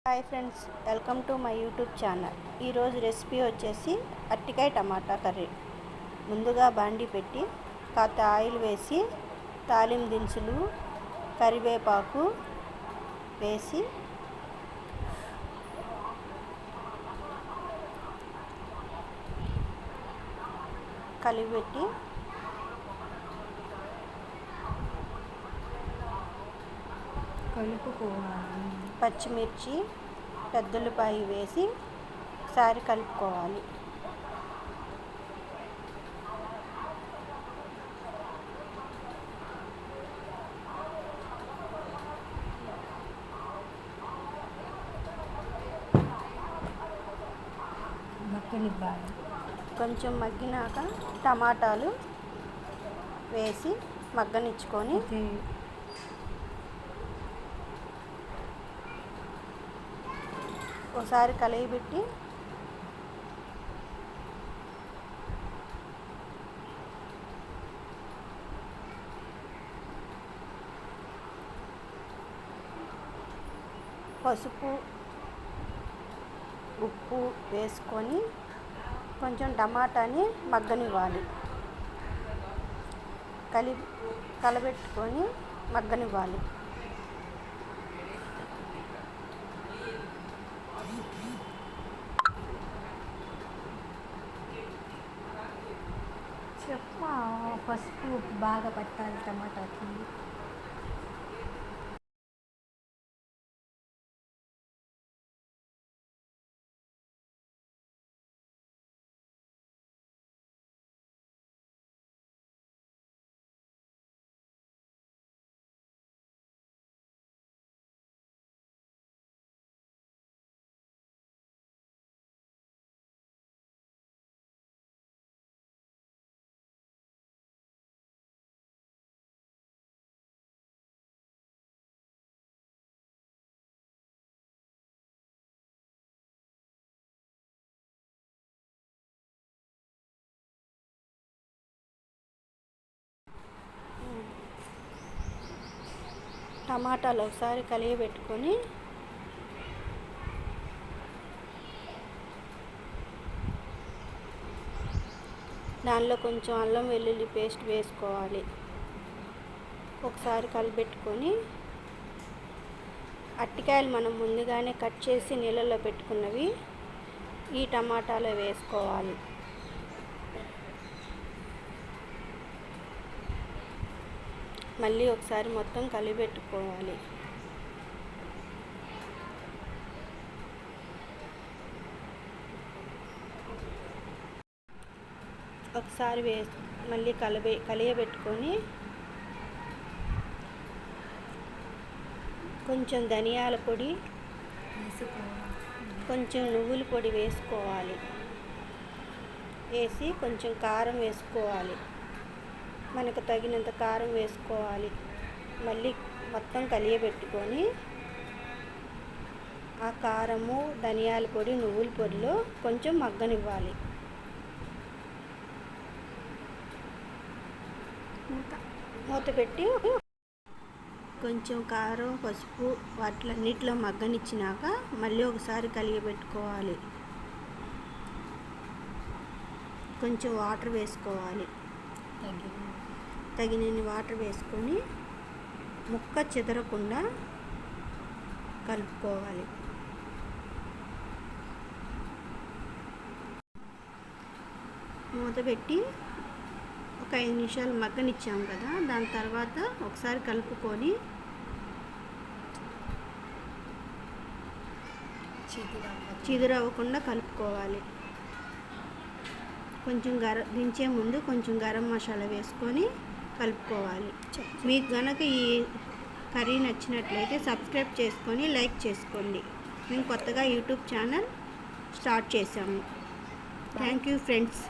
Hi friends, welcome to my YouTube channel. ఈరోజు recipe వచ్చేసి అరటికాయ టమాటా కర్రీ. ముందుగా బాండి పెట్టి కాస్త ఆయిల్ వేసి తాలింపు దినుసులు కరివేపాకు వేసి కలిపెట్టి కలుపుకోవాలి. పచ్చిమిర్చి పెద్దల్లిపాయ వేసి ఒకసారి కలుపుకోవాలి. మగ్గనివ్వాలి. కొంచెం మగ్గినాక టమాటాలు వేసి మగ్గనిచ్చుకొని ఒకసారి కలయబెట్టి పసుపు ఉప్పు వేసుకొని కొంచెం టమాటాని మగ్గనివ్వాలి. కలబెట్టుకొని మగ్గనివ్వాలి. పసుపు బాగా పట్టాలి టమాటాకి. టమాటాలు ఒకసారి కలియబెట్టుకొని దానిలో కొంచెం అల్లం వెల్లుల్లి పేస్ట్ వేసుకోవాలి. ఒకసారి కలిపెట్టుకొని అరటికాయలు మనం ముందుగానే కట్ చేసి నీళ్ళల్లో పెట్టుకున్నవి ఈ టమాటాలో వేసుకోవాలి. మళ్ళీ ఒకసారి మొత్తం కలిపెట్టుకోవాలి. ఒకసారి మళ్ళీ కలియబెట్టుకొని కొంచెం ధనియాల పొడి కొంచెం నువ్వుల పొడి వేసుకోవాలి. వేసి కొంచెం కారం వేసుకోవాలి. మనకు తగినంత కారం వేసుకోవాలి. మళ్ళీ మొత్తం కలియబెట్టుకొని ఆ కారము ధనియాల పొడి నువ్వుల పొడిలో కొంచెం మగ్గనివ్వాలి. మూత పెట్టి కొంచెం కారం పసుపు వాటిలన్నిటిలో మగ్గనిచ్చినాక మళ్ళీ ఒకసారి కలియబెట్టుకోవాలి. కొంచెం వాటర్ వేసుకోవాలి. తగినన్ని వాటర్ వేసుకొని ముక్క చెదరకుండా కలుపుకోవాలి. మూత పెట్టి ఒక 5 నిమిషాలు మగ్గనిచ్చాం కదా, దాని తర్వాత ఒకసారి కలుపుకొని చిదురవ్వకుండా కలుపుకోవాలి. కొంచెం దించే ముందు కొంచెం గరం మసాలా వేసుకొని కలుపుకోవాలి. మీకు కనుక ఈ కర్రీ నచ్చినట్లయితే సబ్స్క్రైబ్ చేసుకొని లైక్ చేసుకోండి. మేము కొత్తగా యూట్యూబ్ ఛానల్ స్టార్ట్ చేసాము. Thank you friends.